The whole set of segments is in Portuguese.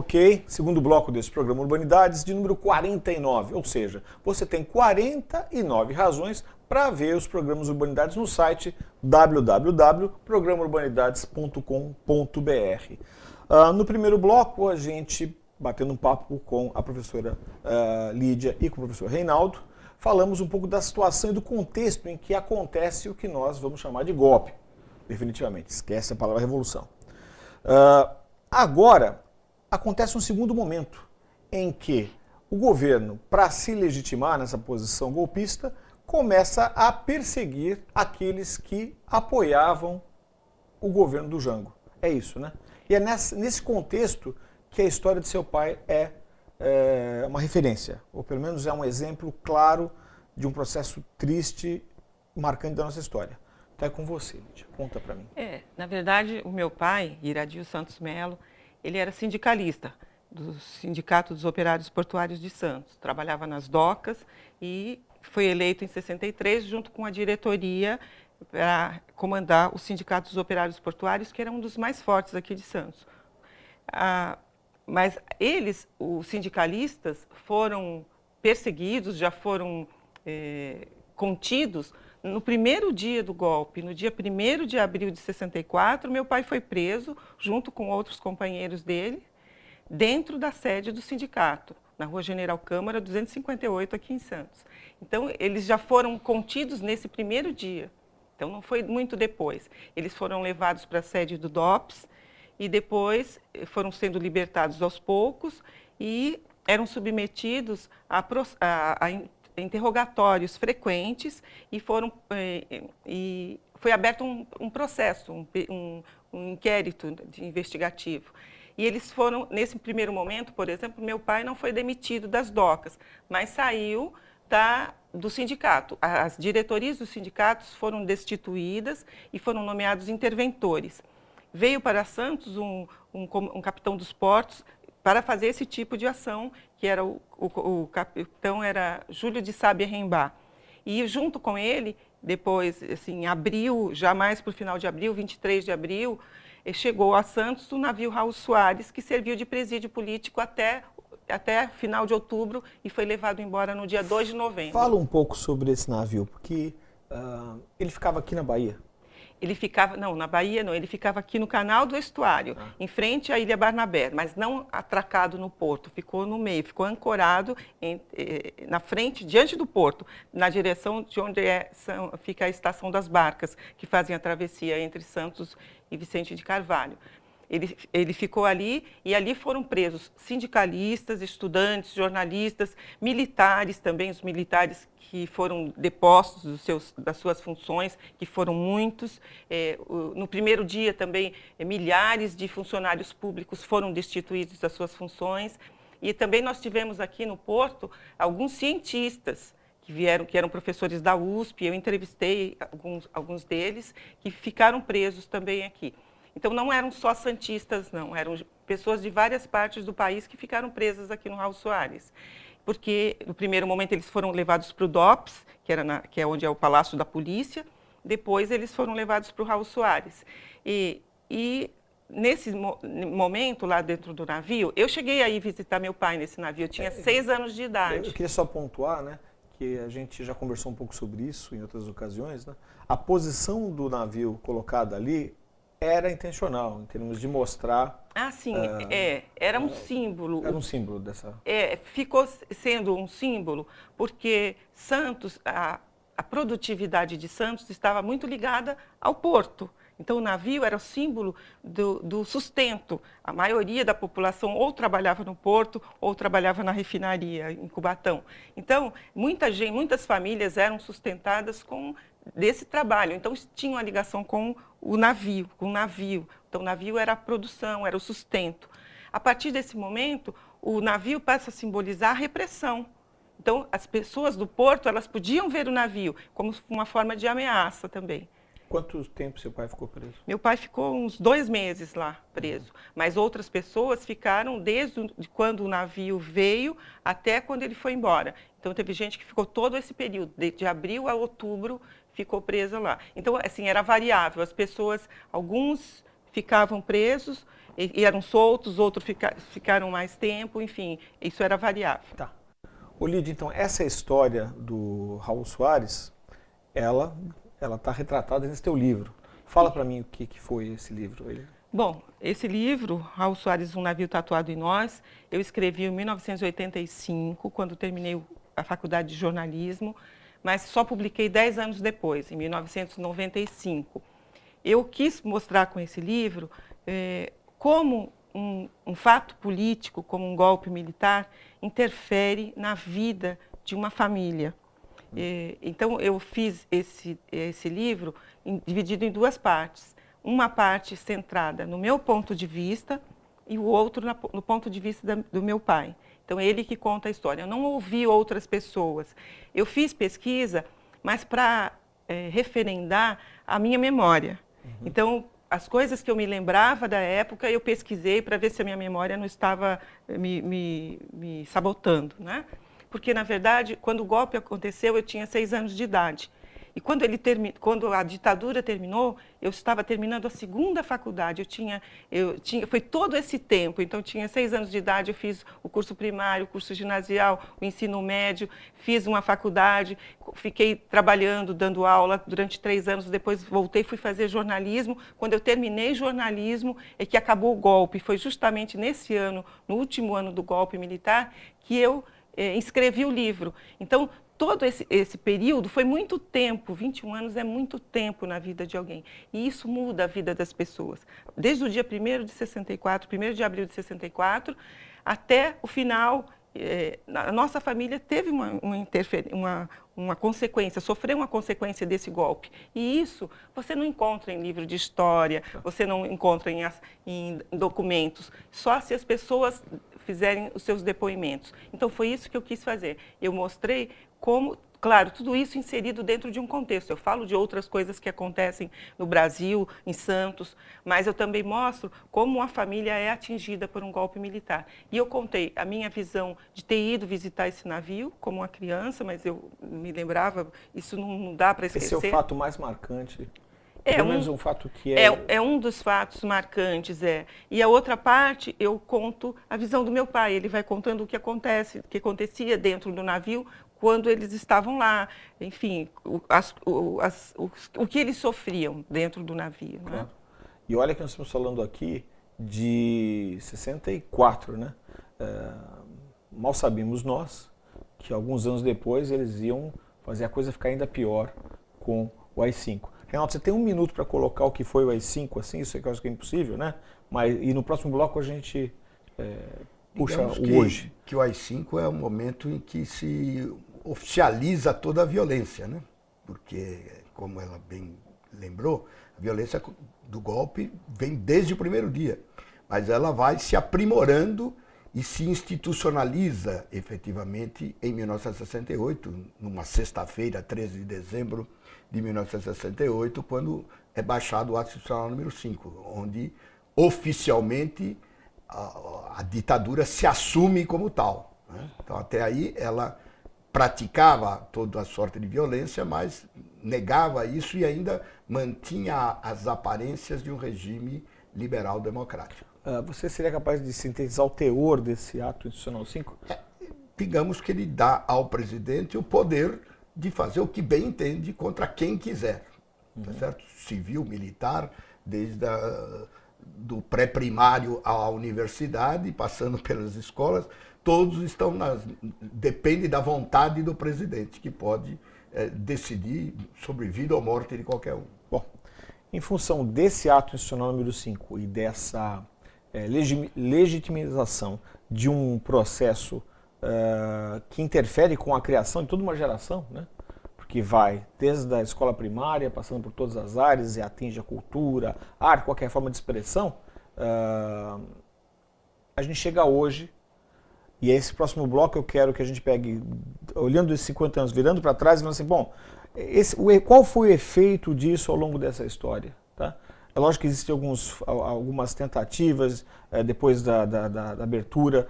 Ok, segundo bloco desse programa Urbanidades, de número 49, ou seja, você tem 49 razões para ver os programas Urbanidades no site www.programaurbanidades.com.br. No primeiro bloco, a gente, batendo um papo com a professora Lídia e com o professor Reinaldo, falamos um pouco da situação e do contexto em que acontece o que nós vamos chamar de golpe, definitivamente, esquece a palavra revolução. Agora, acontece um segundo momento em que o governo, para se legitimar nessa posição golpista, começa a perseguir aqueles que apoiavam o governo do Jango. É isso, né? E é nesse contexto que a história de seu pai é uma referência, ou pelo menos é um exemplo claro de um processo triste, marcante da nossa história. Então é com você, Lídia. Conta para mim. Na verdade, o meu pai, Iradio Santos Melo, ele era sindicalista do Sindicato dos Operários Portuários de Santos. Trabalhava nas docas e foi eleito em 63 junto com a diretoria para comandar o Sindicato dos Operários Portuários, que era um dos mais fortes aqui de Santos. Mas eles, os sindicalistas, foram perseguidos, já foram contidos no primeiro dia do golpe. No dia 1º de abril de 64, meu pai foi preso, junto com outros companheiros dele, dentro da sede do sindicato, na Rua General Câmara, 258, aqui em Santos. Então, eles já foram contidos nesse primeiro dia. Então, não foi muito depois. Eles foram levados para a sede do DOPS e depois foram sendo libertados aos poucos e eram submetidos a interrogatórios frequentes e foi aberto um processo, um inquérito investigativo. E eles foram, nesse primeiro momento, por exemplo, meu pai não foi demitido das docas, mas saiu do sindicato. As diretorias dos sindicatos foram destituídas e foram nomeados interventores. Veio para Santos um capitão dos portos para fazer esse tipo de ação, que era o capitão era Júlio de Sábia Rembá. E junto com ele, depois, assim, em abril, já mais para o final de abril, 23 de abril, chegou a Santos o navio Raul Soares, que serviu de presídio político até final de outubro e foi levado embora no dia 2 de novembro. Fala um pouco sobre esse navio, porque ele ficava aqui na Bahia. Ele ficava, não, na Bahia não, ele ficava aqui no canal do estuário, em frente à Ilha Barnabé, mas não atracado no porto, ficou no meio, ficou ancorado na frente, diante do porto, na direção de onde fica a Estação das Barcas, que fazem a travessia entre Santos e Vicente de Carvalho. Ele ficou ali e ali foram presos sindicalistas, estudantes, jornalistas, militares também, os militares que foram depostos das suas funções, que foram muitos. No primeiro dia também, milhares de funcionários públicos foram destituídos das suas funções. E também nós tivemos aqui no Porto alguns cientistas que eram professores da USP, eu entrevistei alguns deles, que ficaram presos também aqui. Então, não eram só santistas, não, eram pessoas de várias partes do país que ficaram presas aqui no Raul Soares. Porque, no primeiro momento, eles foram levados para o DOPS, que é onde é o Palácio da Polícia, depois eles foram levados para o Raul Soares. E nesse momento, lá dentro do navio, eu cheguei a ir visitar meu pai nesse navio, eu tinha 6 anos de idade. Eu queria só pontuar, né, que a gente já conversou um pouco sobre isso em outras ocasiões, né? A posição do navio colocada ali era intencional, em termos de mostrar... sim, era um símbolo. Era um símbolo dessa... Ficou sendo um símbolo porque Santos, a produtividade de Santos estava muito ligada ao porto. Então, o navio era o símbolo do sustento. A maioria da população ou trabalhava no porto ou trabalhava na refinaria, em Cubatão. Então, muitas famílias eram sustentadas desse trabalho. Então, tinham a ligação com o navio, Então, o navio era a produção, era o sustento. A partir desse momento, o navio passa a simbolizar a repressão. Então, as pessoas do porto, elas podiam ver o navio como uma forma de ameaça também. Quanto tempo seu pai ficou preso? Meu pai ficou uns 2 meses lá preso, mas outras pessoas ficaram desde quando o navio veio até quando ele foi embora. Então, teve gente que ficou todo esse período, de abril a outubro, ficou presa lá. Então, assim, era variável. As pessoas, alguns ficavam presos, e eram soltos, outros ficaram mais tempo, enfim, isso era variável. Tá. Lídia, então, essa história do Raul Soares, ela está retratada nesse teu livro. Fala para mim o que foi esse livro. Bom, esse livro, Raul Soares, Um Navio Tatuado em Nós, eu escrevi em 1985, quando terminei a faculdade de jornalismo, mas só publiquei 10 anos depois, em 1995. Eu quis mostrar com esse livro como um fato político, como um golpe militar, interfere na vida de uma família. Então, eu fiz esse livro dividido em duas partes. Uma parte centrada no meu ponto de vista e o outro no ponto de vista do meu pai. Então, ele que conta a história. Eu não ouvi outras pessoas. Eu fiz pesquisa, mas para referendar a minha memória. Então, as coisas que eu me lembrava da época, eu pesquisei para ver se a minha memória não estava me sabotando, né? Porque, na verdade, quando o golpe aconteceu, eu tinha 6 anos de idade. E quando a ditadura terminou, eu estava terminando a segunda faculdade. Foi todo esse tempo. Então, eu tinha 6 anos de idade, eu fiz o curso primário, o curso ginasial, o ensino médio, fiz uma faculdade, fiquei trabalhando, dando aula durante 3 anos. Depois voltei, fui fazer jornalismo. Quando eu terminei jornalismo, é que acabou o golpe. Foi justamente nesse ano, no último ano do golpe militar, que eu escrevi o livro. Então, todo esse período foi muito tempo, 21 anos é muito tempo na vida de alguém. E isso muda a vida das pessoas. Desde o dia 1º de 64, 1º de abril de 64, até o final, a nossa família teve uma consequência, sofreu uma consequência desse golpe. E isso você não encontra em livro de história, você não encontra em documentos, só se as pessoas fizerem os seus depoimentos. Então, foi isso que eu quis fazer. Eu mostrei como, claro, tudo isso inserido dentro de um contexto. Eu falo de outras coisas que acontecem no Brasil, em Santos, mas eu também mostro como uma família é atingida por um golpe militar. E eu contei a minha visão de ter ido visitar esse navio como uma criança, mas eu me lembrava, isso não dá para esquecer. Esse é o fato mais marcante. Pelo menos um fato que é um dos fatos marcantes, E a outra parte, eu conto a visão do meu pai. Ele vai contando o que acontecia dentro do navio quando eles estavam lá. Enfim, o que eles sofriam dentro do navio. Claro. Né? E olha que nós estamos falando aqui de 64, né? Mal sabíamos nós que alguns anos depois eles iam fazer a coisa ficar ainda pior com o AI-5. Renato, você tem 1 minuto para colocar o que foi o AI-5, assim, isso é que eu acho que é impossível, né? E no próximo bloco a gente puxa o hoje. Que o AI-5 é o momento em que se oficializa toda a violência, né? Porque, como ela bem lembrou, a violência do golpe vem desde o primeiro dia, mas ela vai se aprimorando e se institucionaliza efetivamente em 1968, numa sexta-feira, 13 de dezembro de 1968, quando é baixado o Ato Institucional número 5, onde oficialmente a ditadura se assume como tal. Né? Então, até aí, ela praticava toda a sorte de violência, mas negava isso e ainda mantinha as aparências de um regime liberal-democrático. Você seria capaz de sintetizar o teor desse Ato Institucional 5? Digamos que ele dá ao presidente o poder de fazer o que bem entende contra quem quiser, tá certo? Civil, militar, desde do pré-primário à universidade, passando pelas escolas, todos estão depende da vontade do presidente, que pode decidir sobre vida ou morte de qualquer um. Bom, em função desse Ato Institucional número 5 e dessa legitimização de um processo que interfere com a criação de toda uma geração, né? Porque vai desde a escola primária, passando por todas as áreas e atinge a cultura, arte, qualquer forma de expressão, a gente chega hoje, e esse próximo bloco eu quero que a gente pegue, olhando esses 50 anos, virando para trás e falando assim, bom, qual foi o efeito disso ao longo dessa história? Tá? É lógico que existem algumas tentativas depois da abertura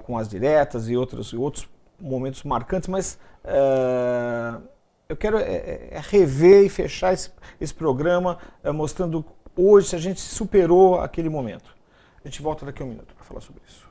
com as diretas e outros momentos marcantes, mas eu quero rever e fechar esse programa mostrando hoje se a gente superou aquele momento. A gente volta daqui a um minuto para falar sobre isso.